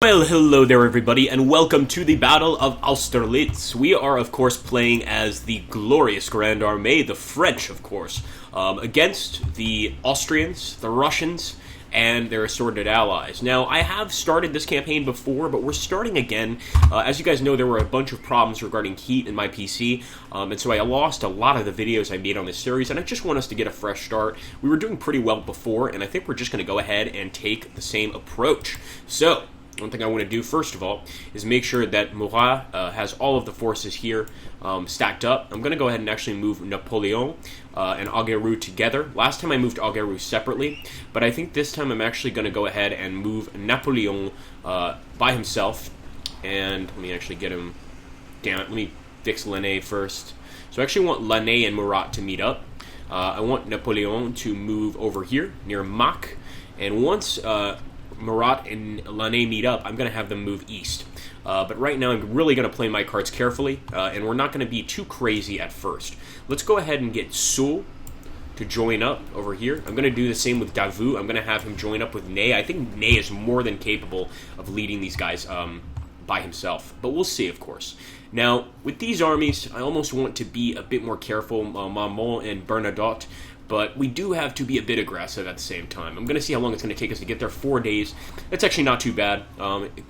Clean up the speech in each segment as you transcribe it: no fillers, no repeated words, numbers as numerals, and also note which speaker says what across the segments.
Speaker 1: Well, hello there everybody, and welcome to the Battle of Austerlitz. We are, of course, playing as the glorious Grand Armée, the French, of course, against the Austrians, the Russians, and their assorted allies. Now, I have started this campaign before, but we're starting again. As you guys know, there were a bunch of problems regarding heat in my PC, and so I lost a lot of the videos I made on this series, and I just want us to get a fresh start. We were doing pretty well before, and I think we're just going to go ahead and take the same approach. So, one thing I want to do, first of all, is make sure that Murat has all of the forces here stacked up. I'm going to go ahead and actually move Napoleon and Agerods together. Last time I moved Agerods separately, but I think this time I'm actually going to go ahead and move Napoleon by himself. And let me actually get him... Damn it, let me fix Lannes first. So I actually want Lannes and Murat to meet up. I want Napoleon to move over here, near Mach. And once... Murat and Lannes meet up, I'm going to have them move east. But right now, I'm really going to play my cards carefully, and we're not going to be too crazy at first. Let's go ahead and get Soult to join up over here. I'm going to do the same with Davout. I'm going to have him join up with Ney. I think Ney is more than capable of leading these guys by himself, but we'll see, of course. Now, with these armies, I almost want to be a bit more careful, Marmont and Bernadotte, but we do have to be a bit aggressive at the same time. I'm going to see how long it's going to take us to get there. 4 days. That's actually not too bad,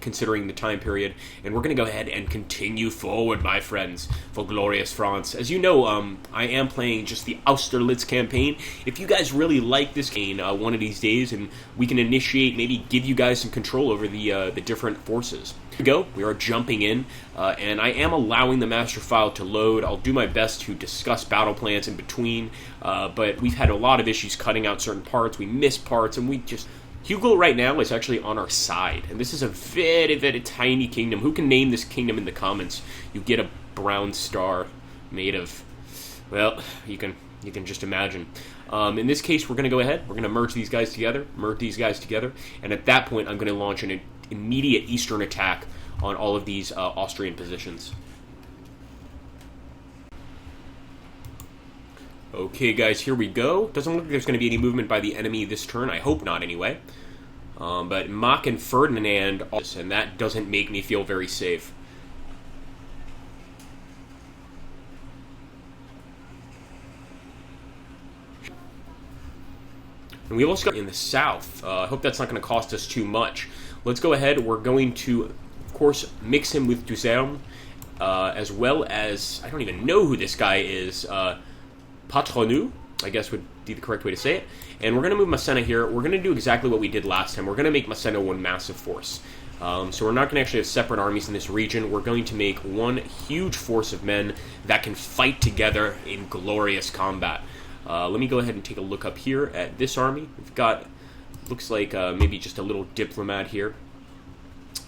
Speaker 1: considering the time period. And we're going to go ahead and continue forward, my friends, for glorious France. As you know, I am playing just the Austerlitz campaign. If you guys really like this game one of these days, and we can initiate, maybe give you guys some control over the different forces. Here we go. We are jumping in, and I am allowing the master file to load. I'll do my best to discuss battle plans in between, but we've had a lot of issues cutting out certain parts. We miss parts, and we just... Hugo right now is actually on our side, and this is a very, very tiny kingdom. Who can name this kingdom in the comments? You get a brown star made of... Well, you can just imagine. In this case, we're going to go ahead. We're going to merge these guys together, and at that point, I'm going to launch an immediate eastern attack on all of these Austrian positions. Okay, guys, here we go. Doesn't look like there's going to be any movement by the enemy this turn. I hope not, anyway. But Mach and Ferdinand, and that doesn't make me feel very safe. And we also got in the south. I hope that's not going to cost us too much. Let's go ahead. We're going to, of course, mix him with Duzerne, as well as, I don't even know who this guy is, Patronu, I guess would be the correct way to say it. And we're going to move Massena here. We're going to do exactly what we did last time. We're going to make Massena one massive force. So we're not going to actually have separate armies in this region. We're going to make one huge force of men that can fight together in glorious combat. Let me go ahead and take a look up here at this army. We've got, looks like maybe just a little diplomat here.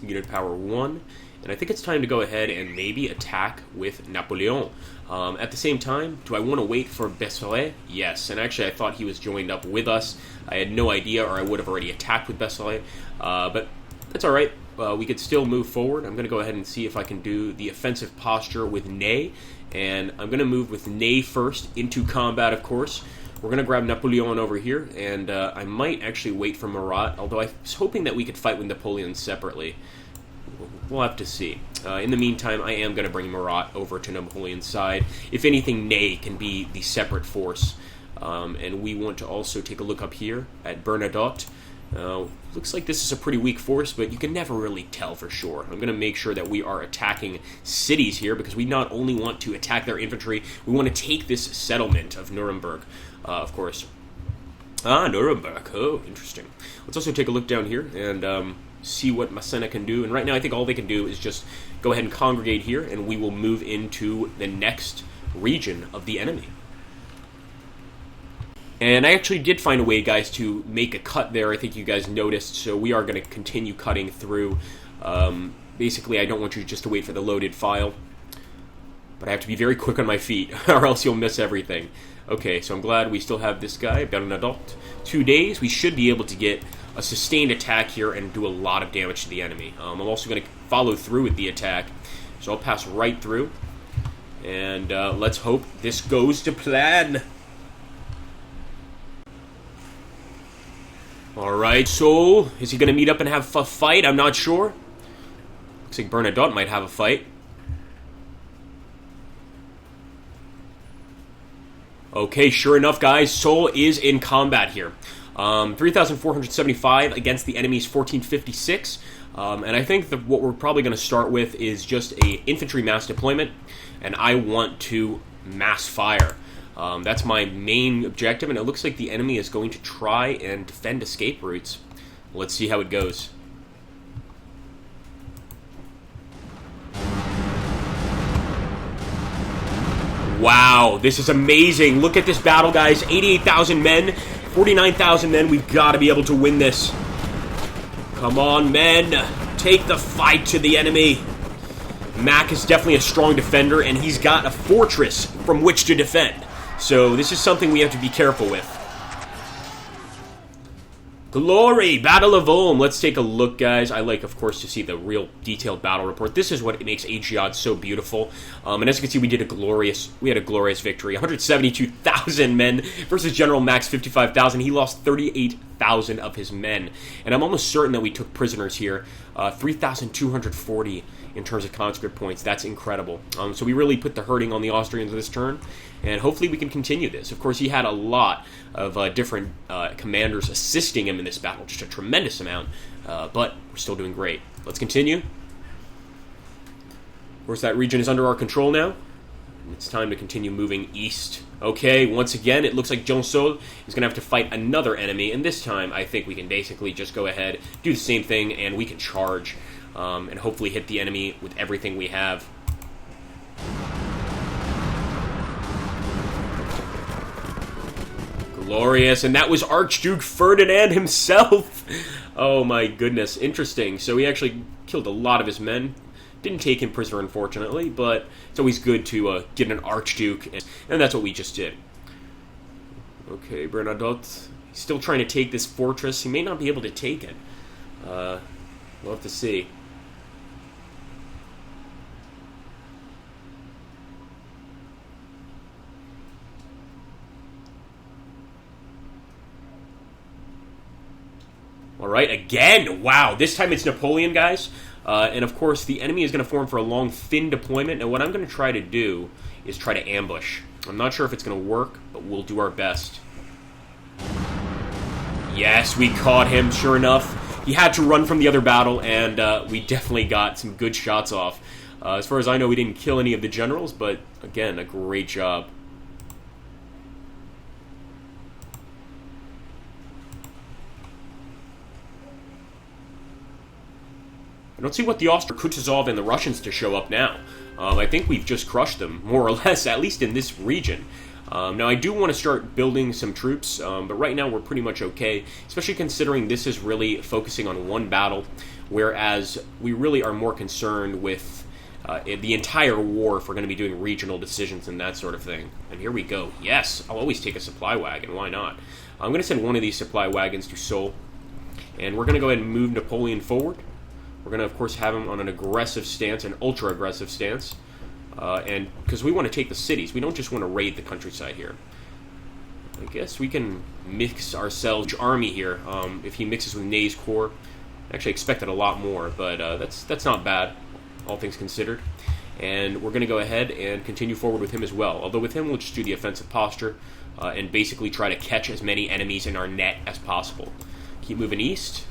Speaker 1: Unit power 1. And I think it's time to go ahead and maybe attack with Napoleon. At the same time, do I want to wait for Besseret? Yes, and actually I thought he was joined up with us. I had no idea, or I would have already attacked with Besseret. But that's alright. We could still move forward. I'm going to go ahead and see if I can do the offensive posture with Ney. And I'm going to move with Ney first into combat, of course. We're going to grab Napoleon over here, and I might actually wait for Murat, although I was hoping that we could fight with Napoleon separately. We'll have to see. In the meantime, I am going to bring Murat over to Napoleon's side. If anything, Ney can be the separate force. And we want to also take a look up here at Bernadotte. Looks like this is a pretty weak force, but you can never really tell for sure. I'm going to make sure that we are attacking cities here, because we not only want to attack their infantry, we want to take this settlement of Nuremberg, of course. Ah, Nuremberg. Oh, interesting. Let's also take a look down here and see what Massena can do. And right now, I think all they can do is just go ahead and congregate here, and we will move into the next region of the enemy. And I actually did find a way, guys, to make a cut there. I think you guys noticed, so we are going to continue cutting through. Basically, I don't want you just to wait for the loaded file, but I have to be very quick on my feet, or else you'll miss everything. Okay, so I'm glad we still have this guy, Bernadotte. 2 days, we should be able to get a sustained attack here and do a lot of damage to the enemy. I'm also going to follow through with the attack, so I'll pass right through. And let's hope this goes to plan. Alright, so is he going to meet up and have a fight? I'm not sure. Looks like Bernadotte might have a fight. Okay, sure enough, guys, Soule is in combat here. 3,475 against the enemy's 1456. And I think that what we're probably going to start with is just a infantry mass deployment, and I want to mass fire. That's my main objective, and it looks like the enemy is going to try and defend escape routes. Let's see how it goes. Wow, this is amazing. Look at this battle, guys. 88,000 men, 49,000 men. We've got to be able to win this. Come on, men. Take the fight to the enemy. Mac is definitely a strong defender, and he's got a fortress from which to defend. So this is something we have to be careful with. Glory! Battle of Ulm. Let's take a look, guys. I like, of course, to see the real detailed battle report. This is what makes Ageods so beautiful. And as you can see, we had a glorious victory. 172,000 men versus General Max 55,000. He lost 38,000 of his men. And I'm almost certain that we took prisoners here. 3,240 in terms of conscript points. That's incredible. So we really put the hurting on the Austrians this turn. And hopefully we can continue this. Of course, he had a lot of different commanders assisting him in this battle. Just a tremendous amount. But we're still doing great. Let's continue. Of course, that region is under our control now. It's time to continue moving east. Okay, once again, it looks like Soule is going to have to fight another enemy. And this time, I think we can basically just go ahead, do the same thing, and we can charge. And hopefully hit the enemy with everything we have. Glorious, and that was Archduke Ferdinand himself. Oh my goodness, interesting. So he actually killed a lot of his men. Didn't take him prisoner, unfortunately, but it's always good to get an Archduke, and that's what we just did. Okay, Bernadotte, he's still trying to take this fortress. He may not be able to take it. We'll have to see. Alright, again! Wow, this time it's Napoleon, guys. And of course, the enemy is going to form for a long, thin deployment. And what I'm going to try to do is try to ambush. I'm not sure if it's going to work, but we'll do our best. Yes, we caught him, sure enough. He had to run from the other battle, and we definitely got some good shots off. As far as I know, we didn't kill any of the generals, but again, a great job. I don't see what the Kutuzov and the Russians to show up now. I think we've just crushed them, more or less, at least in this region. Now, I do want to start building some troops, but right now we're pretty much okay, especially considering this is really focusing on one battle, whereas we really are more concerned with the entire war if we're going to be doing regional decisions and that sort of thing. And here we go. Yes, I'll always take a supply wagon. Why not? I'm going to send one of these supply wagons to Soule, and we're going to go ahead and move Napoleon forward. We're going to, of course, have him on an aggressive stance, an ultra-aggressive stance. And because we want to take the cities. We don't just want to raid the countryside here. I guess we can mix ourselves army here. If he mixes with Ney's corps. I actually expected a lot more, but that's not bad, all things considered. And we're going to go ahead and continue forward with him as well. Although with him, we'll just do the offensive posture and basically try to catch as many enemies in our net as possible. Keep moving east.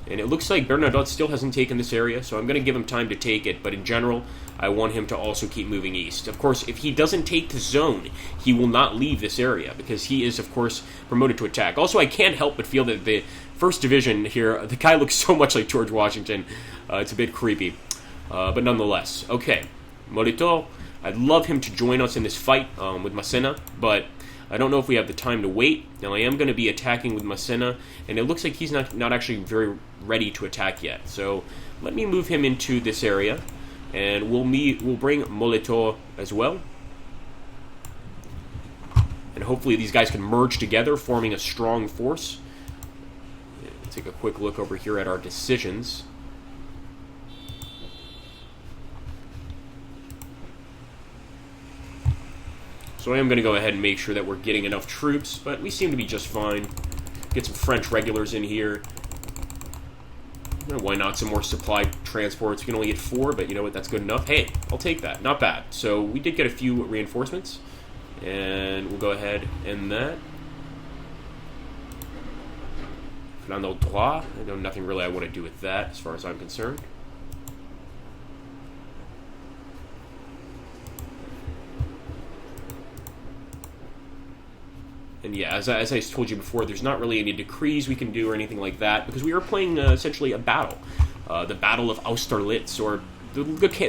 Speaker 1: And it looks like Bernadotte still hasn't taken this area, so I'm going to give him time to take it. But in general, I want him to also keep moving east. Of course, if he doesn't take the zone, he will not leave this area, because he is, of course, promoted to attack. Also, I can't help but feel that the 1st Division here, the guy looks so much like George Washington. It's a bit creepy. But nonetheless. Okay, Molitor, I'd love him to join us in this fight with Massena, but I don't know if we have the time to wait. Now, I am going to be attacking with Massena, and it looks like he's not actually very ready to attack yet. So let me move him into this area, and we'll bring Molitor as well. And hopefully these guys can merge together, forming a strong force. Let's take a quick look over here at our decisions. So I am going to go ahead and make sure that we're getting enough troops, but we seem to be just fine. Get some French regulars in here. Why not some more supply transports? We can only get 4, but you know what? That's good enough. Hey, I'll take that. Not bad. So we did get a few reinforcements, and we'll go ahead and end that. Flanc droit. I know nothing really I want to do with that, as far as I'm concerned. And yeah, as I told you before, there's not really any decrees we can do or anything like that, because we are playing essentially a battle. The Battle of Austerlitz, or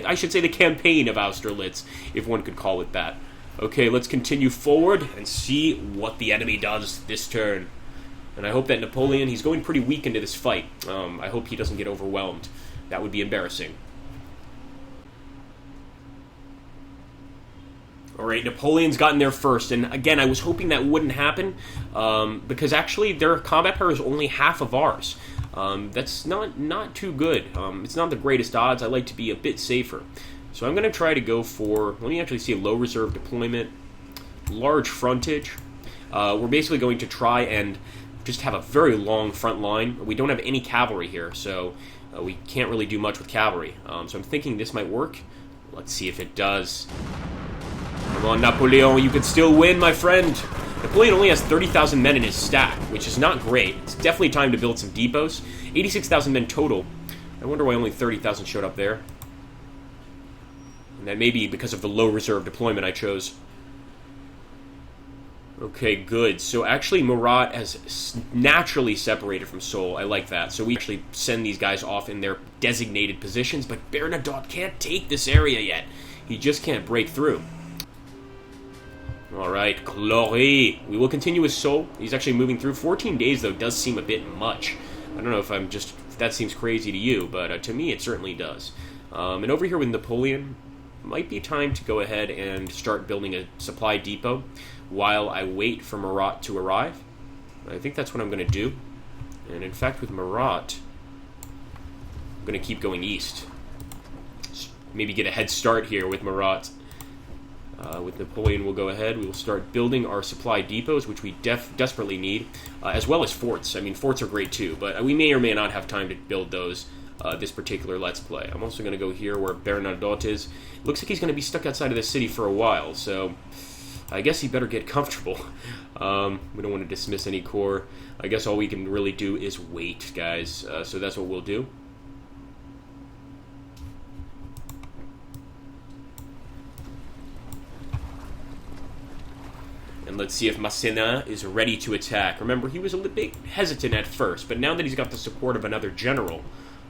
Speaker 1: I should say the campaign of Austerlitz, if one could call it that. Okay, let's continue forward and see what the enemy does this turn. And I hope that Napoleon, he's going pretty weak into this fight. I hope he doesn't get overwhelmed. That would be embarrassing. Alright, Napoleon's gotten there first, and again, I was hoping that wouldn't happen, because actually their combat power is only half of ours. That's not too good. It's not the greatest odds. I like to be a bit safer. So I'm going to try to go for, let me actually see, a low reserve deployment, large frontage. We're basically going to try and just have a very long front line. We don't have any cavalry here, so we can't really do much with cavalry. So I'm thinking this might work. Let's see if it does. Come on, Napoleon, you can still win, my friend. Napoleon only has 30,000 men in his stack, which is not great. It's definitely time to build some depots. 86,000 men total. I wonder why only 30,000 showed up there. And that may be because of the low reserve deployment I chose. Okay, good. So actually, Murat has naturally separated from Seoul. I like that. So we actually send these guys off in their designated positions, but Bernadotte can't take this area yet. He just can't break through. Alright, Glory. We will continue with Seoul. He's actually moving through. 14 days, though, does seem a bit much. I don't know if that seems crazy to you, but to me it certainly does. And over here with Napoleon, might be time to go ahead and start building a supply depot while I wait for Murat to arrive. I think that's what I'm going to do. And in fact, with Murat, I'm going to keep going east. Maybe get a head start here with Murat. With Napoleon, we'll go ahead. We will start building our supply depots, which we desperately need, as well as forts. I mean, forts are great too, but we may or may not have time to build those this particular Let's Play. I'm also going to go here where Bernadotte is. Looks like he's going to be stuck outside of the city for a while, so I guess he better get comfortable. We don't want to dismiss any corps. I guess all we can really do is wait, guys. So that's what we'll do. And let's see if Masséna is ready to attack. Remember, he was a bit hesitant at first, but now that he's got the support of another general,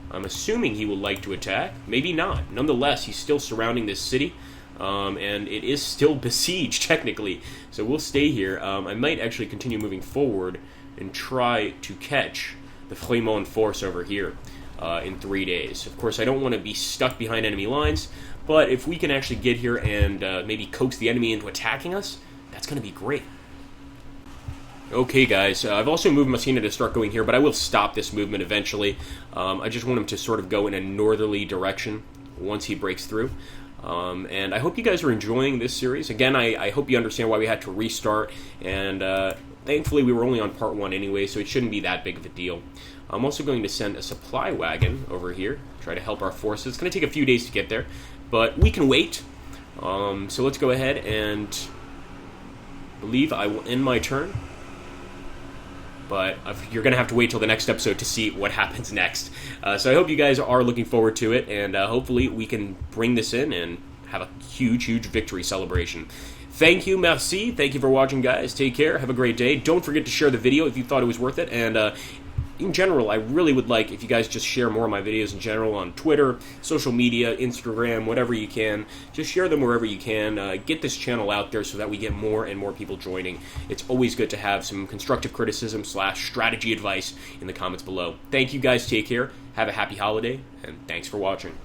Speaker 1: I'm assuming he will like to attack. Maybe not. Nonetheless, he's still surrounding this city, and it is still besieged, technically. So we'll stay here. I might actually continue moving forward and try to catch the Fremont force over here in 3 days. Of course, I don't want to be stuck behind enemy lines, but if we can actually get here and maybe coax the enemy into attacking us, that's going to be great. Okay, guys, I've also moved Masséna to start going here, but I will stop this movement eventually. I just want him to sort of go in a northerly direction once he breaks through. And I hope you guys are enjoying this series. Again, I hope you understand why we had to restart, and thankfully we were only on part 1 anyway, so it shouldn't be that big of a deal. I'm also going to send a supply wagon over here, try to help our forces. It's going to take a few days to get there, but we can wait. So let's go ahead and believe I will end my turn. But you're going to have to wait till the next episode to see what happens next. So I hope you guys are looking forward to it, and hopefully we can bring this in and have a huge, huge victory celebration. Thank you, merci. Thank you for watching, guys. Take care. Have a great day. Don't forget to share the video if you thought it was worth it. And in general, I really would like if you guys just share more of my videos in general on Twitter, social media, Instagram, whatever you can. Just share them wherever you can. Get this channel out there so that we get more and more people joining. It's always good to have some constructive criticism / strategy advice in the comments below. Thank you guys. Take care. Have a happy holiday, and thanks for watching.